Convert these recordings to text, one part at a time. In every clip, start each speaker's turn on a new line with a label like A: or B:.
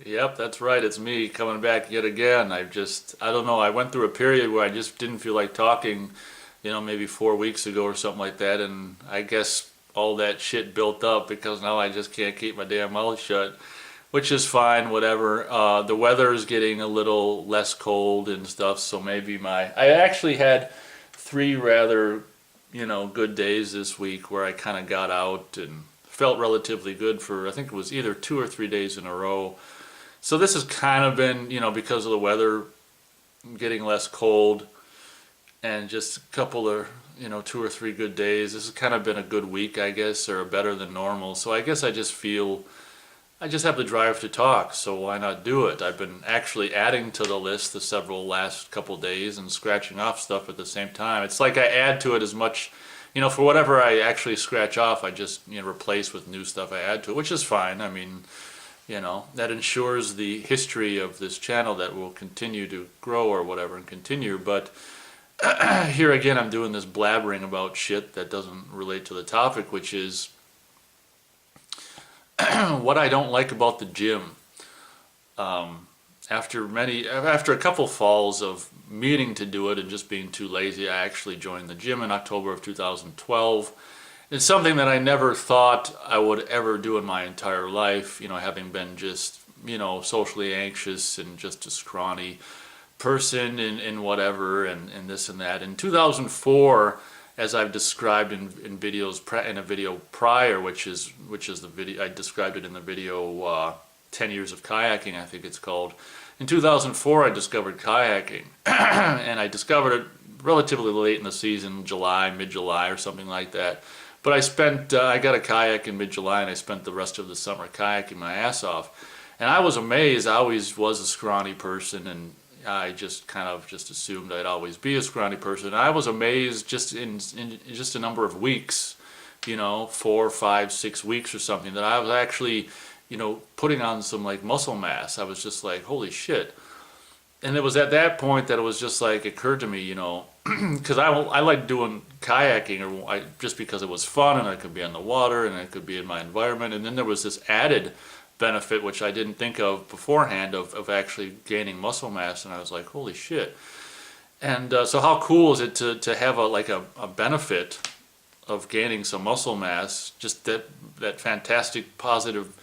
A: Yep, that's right. It's me coming back yet again. I don't know, I went through a period where I just didn't feel like talking, maybe 4 weeks ago or something like that. And I guess all that shit built up because now I just can't keep my damn mouth shut, which is fine, whatever. The weather is getting a little less cold and stuff, so I actually had three rather, good days this week where I kind of got out and felt relatively good for, I think it was either 2 or 3 days in a row. So this has kind of been, because of the weather getting less cold and just a couple of, 2 or 3 good days. This has kind of been a good week, I guess, or better than normal. So I guess I just have the drive to talk, so why not do it? I've been actually adding to the list the several last couple days and scratching off stuff at the same time. It's like I add to it as much, for whatever I actually scratch off, I just, replace with new stuff I add to it, which is fine. I mean, that ensures the history of this channel that will continue to grow or whatever and continue. But here again, I'm doing this blabbering about shit that doesn't relate to the topic, which is what I don't like about the gym. After a couple falls of meaning to do it and just being too lazy, I actually joined the gym in October of 2012. It's something that I never thought I would ever do in my entire life, having been just, socially anxious and just a scrawny person and whatever and this and that. In 2004, as I've described in in a video prior, which is the video I described it in the video 10 years of kayaking, I think it's called. In 2004, I discovered kayaking, and I discovered it relatively late in the season, mid-July or something like that. But I got a kayak in mid-July, and I spent the rest of the summer kayaking my ass off. And I was amazed. I always was a scrawny person, and I just kind of just assumed I'd always be a scrawny person. I was amazed just in just a number of weeks, 4, 5, 6 weeks or something, that I was actually, putting on some like muscle mass. I was just like, holy shit. And it was at that point that it was just like occurred to me, because I like doing kayaking just because it was fun and I could be on the water and I could be in my environment. And then there was this added benefit, which I didn't think of beforehand, of actually gaining muscle mass. And I was like, holy shit. And so how cool is it to have a benefit of gaining some muscle mass, just that fantastic positive,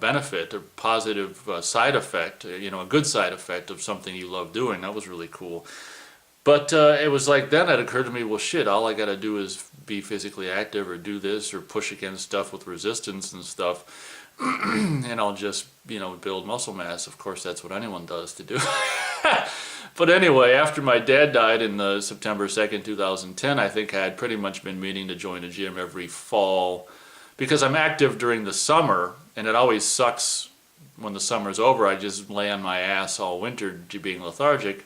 A: benefit or positive side effect, a good side effect of something you love doing. That was really cool. But it was like then it occurred to me, well, shit, all I got to do is be physically active or do this or push against stuff with resistance and stuff, and I'll just, build muscle mass. Of course, that's what anyone does to do. But anyway, after my dad died in the September 2nd, 2010, I think I had pretty much been meaning to join a gym every fall because I'm active during the summer, and it always sucks when the summer's over. I just lay on my ass all winter being lethargic.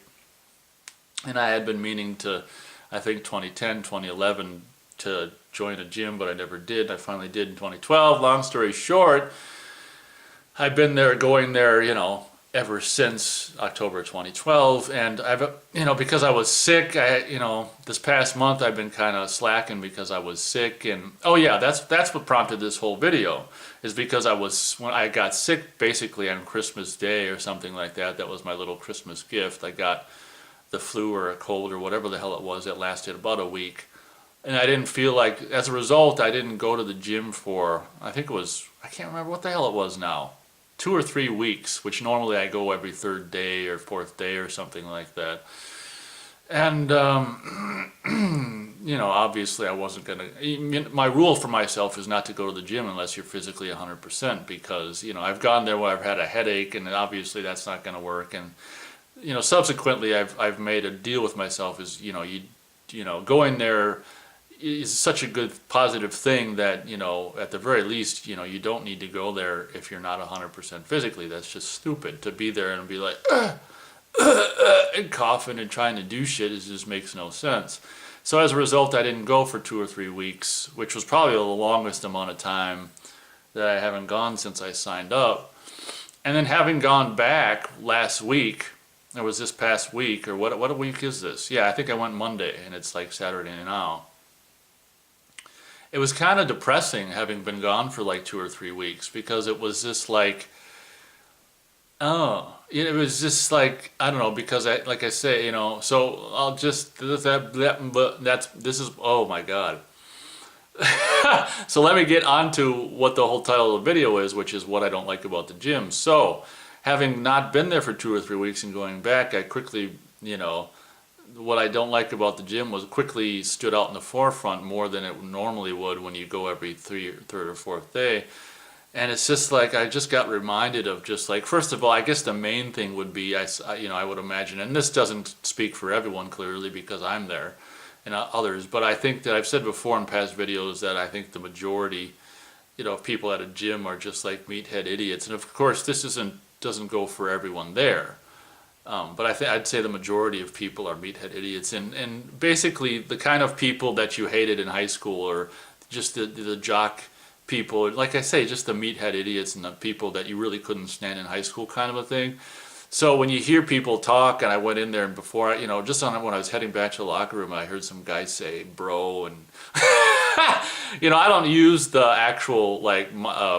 A: And I had been meaning to, I think 2010, 2011, to join a gym, but I never did. I finally did in 2012. Long story short, I've been going there, ever since October 2012. And because I was sick, this past month I've been kind of slacking because I was sick. And oh yeah, that's what prompted this whole video, is because when I got sick basically on Christmas Day or something like that. That was my little Christmas gift. I got the flu or a cold or whatever the hell it was that lasted about a week. And I didn't feel like, as a result, I didn't go to the gym for, I can't remember what the hell it was now, 2 or 3 weeks, which normally I go every third day or fourth day or something like that. And, obviously I wasn't going to, my rule for myself is not to go to the gym unless you're physically 100%, because, I've gone there where I've had a headache, and obviously that's not going to work. And, subsequently I've made a deal with myself is, going there is such a good positive thing that, at the very least, you don't need to go there if you're not 100% physically. That's just stupid to be there and be like, and coughing and trying to do shit. It just makes no sense. So as a result, I didn't go for 2 or 3 weeks, which was probably the longest amount of time that I haven't gone since I signed up. And then having gone back last week, it was this past week, or what week is this? Yeah, I think I went Monday, and it's like Saturday now. It was kind of depressing having been gone for like 2 or 3 weeks, because it was just like, Oh, it was just like I don't know because I like I say, so I'll just but that's this is oh my God. So let me get on to what the whole title of the video is, which is what I don't like about the gym. So, having not been there for 2 or 3 weeks and going back, I quickly, what I don't like about the gym was quickly stood out in the forefront more than it normally would when you go every third or fourth day. And it's just like I just got reminded of just like first of all, I guess the main thing would be I would imagine, and this doesn't speak for everyone clearly because I'm there and others, but I think that I've said before in past videos that I think the majority, of people at a gym are just like meathead idiots, and of course this isn't doesn't go for everyone there. But I'd say the majority of people are meathead idiots, and basically the kind of people that you hated in high school, or just the jock people, like I say, just the meathead idiots and the people that you really couldn't stand in high school, kind of a thing. So when you hear people talk, and I went in there, and before just on when I was heading back to the locker room, I heard some guy say "bro," and I don't use the actual like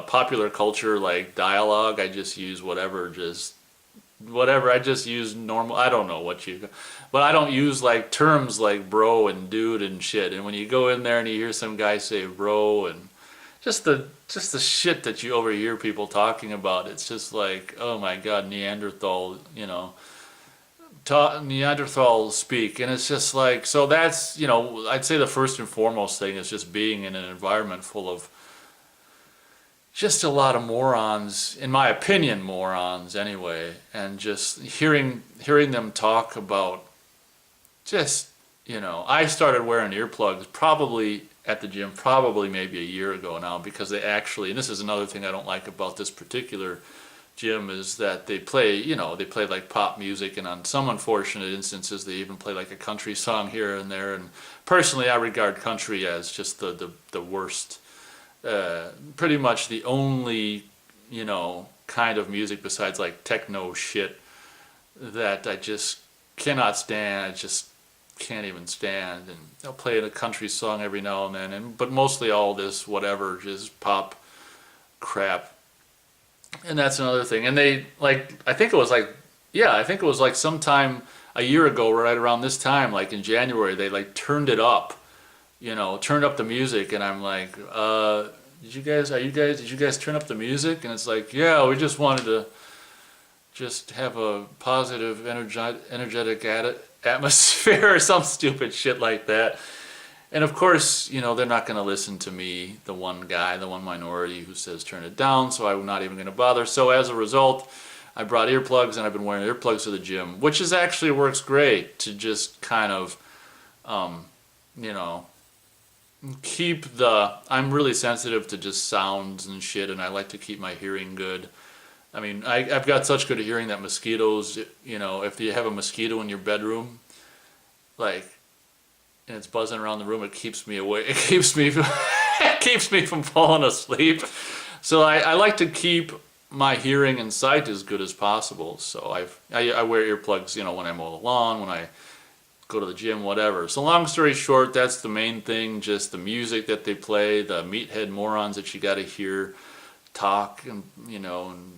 A: popular culture like dialogue. I just use whatever. I just use normal. I don't know but I don't use like terms like bro and dude and shit. And when you go in there and you hear some guy say bro and just the shit that you overhear people talking about, it's just like, oh my God, Neanderthal, Neanderthal speak, and it's just like, so that's, I'd say the first and foremost thing is just being in an environment full of just a lot of morons, in my opinion, morons anyway, and just hearing them talk about just, I started wearing earplugs probably at the gym, probably maybe a year ago now, because they actually, and this is another thing I don't like about this particular gym, is that they play like pop music, and on some unfortunate instances, they even play like a country song here and there. And personally, I regard country as just the worst, pretty much the only, kind of music besides like techno shit that I just cannot stand. I just can't even stand, and they'll play a country song every now and then, but mostly all this whatever just pop crap. And that's another thing. And they like I think it was like yeah, I think it was like sometime a year ago, right around this time, like in January, they like turned it up, turned up the music, and I'm like, did you guys turn up the music? And it's like, yeah, we just wanted to just have a positive, energetic atmosphere or some stupid shit like that. And of course, they're not going to listen to me, the one guy, the one minority who says turn it down, so I'm not even going to bother. So as a result, I brought earplugs, and I've been wearing earplugs to the gym, which is actually works great to just kind of, you know, I'm really sensitive to just sounds and shit, and I like to keep my hearing good. I mean, I've got such good hearing that mosquitoes, if you have a mosquito in your bedroom, like, and it's buzzing around the room, it keeps me away. It keeps me, it keeps me from falling asleep. So I like to keep my hearing and sight as good as possible. So I wear earplugs, when I mow the lawn, when I go to the gym, whatever. So long story short, that's the main thing. Just the music that they play, the meathead morons that you got to hear talk, and and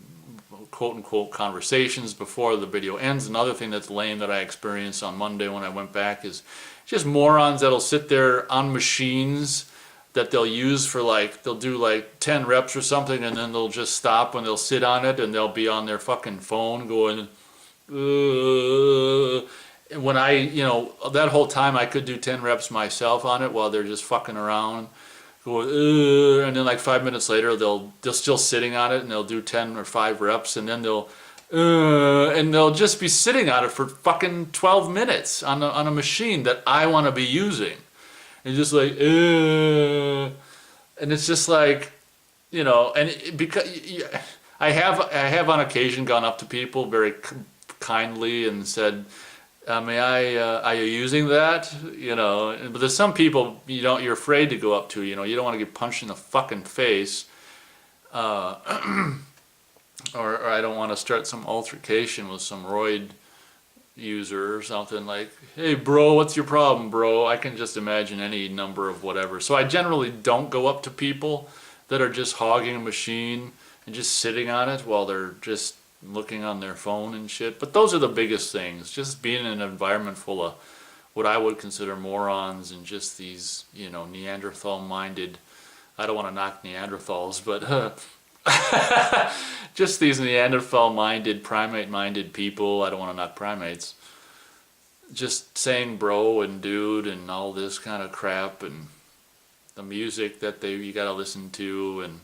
A: quote unquote conversations before the video ends. Another thing that's lame that I experienced on Monday when I went back is just morons that'll sit there on machines that they'll use for they'll do like 10 reps or something, and then they'll just stop and they'll sit on it and they'll be on their fucking phone going, when that whole time I could do 10 reps myself on it while they're just fucking around. And then like 5 minutes later they're still sitting on it, and they'll do 10 or 5 reps, and then they'll just be sitting on it for fucking 12 minutes on a machine that I want to be using, and just like and it's just like, because I have on occasion gone up to people very kindly and said, are you using that? But there's some people you're afraid to go up to. You don't want to get punched in the fucking face, or I don't want to start some altercation with some roid user or something like, hey bro, what's your problem, bro? I can just imagine any number of whatever. So I generally don't go up to people that are just hogging a machine and just sitting on it while they're just looking on their phone and shit. But those are the biggest things. Just being in an environment full of what I would consider morons and just these, you know, Neanderthal-minded. I don't want to knock Neanderthals, but just these Neanderthal-minded, primate-minded people. I don't want to knock primates. Just saying bro and dude and all this kind of crap, and the music that you gotta listen to, and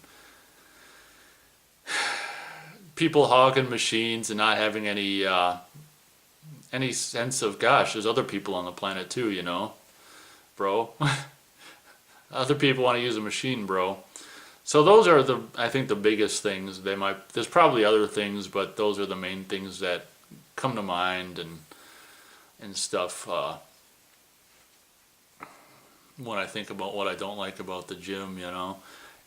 A: people hogging machines and not having any sense of, gosh, there's other people on the planet too, you know, bro. Other people want to use a machine, bro. So those are I think the biggest things. There's probably other things, but those are the main things that come to mind and stuff when I think about what I don't like about the gym, you know.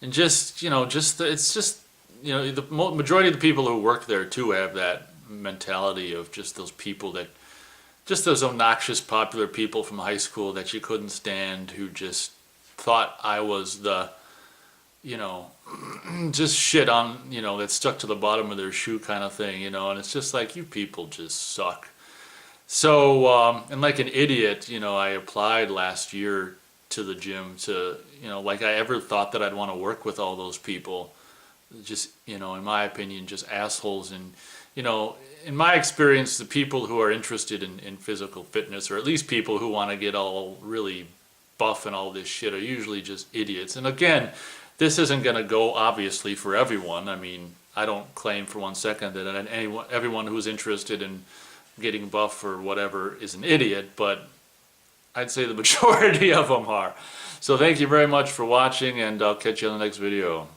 A: And just, you know, it's just, you know, the majority of the people who work there too have that mentality of just those people that, just those obnoxious popular people from high school that you couldn't stand, who just thought I was the, you know, just shit on, you know, that stuck to the bottom of their shoe kind of thing, you know. And it's just like, you people just suck. So, and like an idiot, you know, I applied last year to the gym to, you know, like I ever thought that I'd want to work with all those people. Just, you know, in my opinion, just assholes. And, you know, in my experience, the people who are interested in physical fitness, or at least people who want to get all really buff and all this shit, are usually just idiots. And again, this isn't going to go obviously for everyone. I mean, I don't claim for one second that everyone who's interested in getting buff or whatever is an idiot, but I'd say the majority of them are. So thank you very much for watching, and I'll catch you on the next video.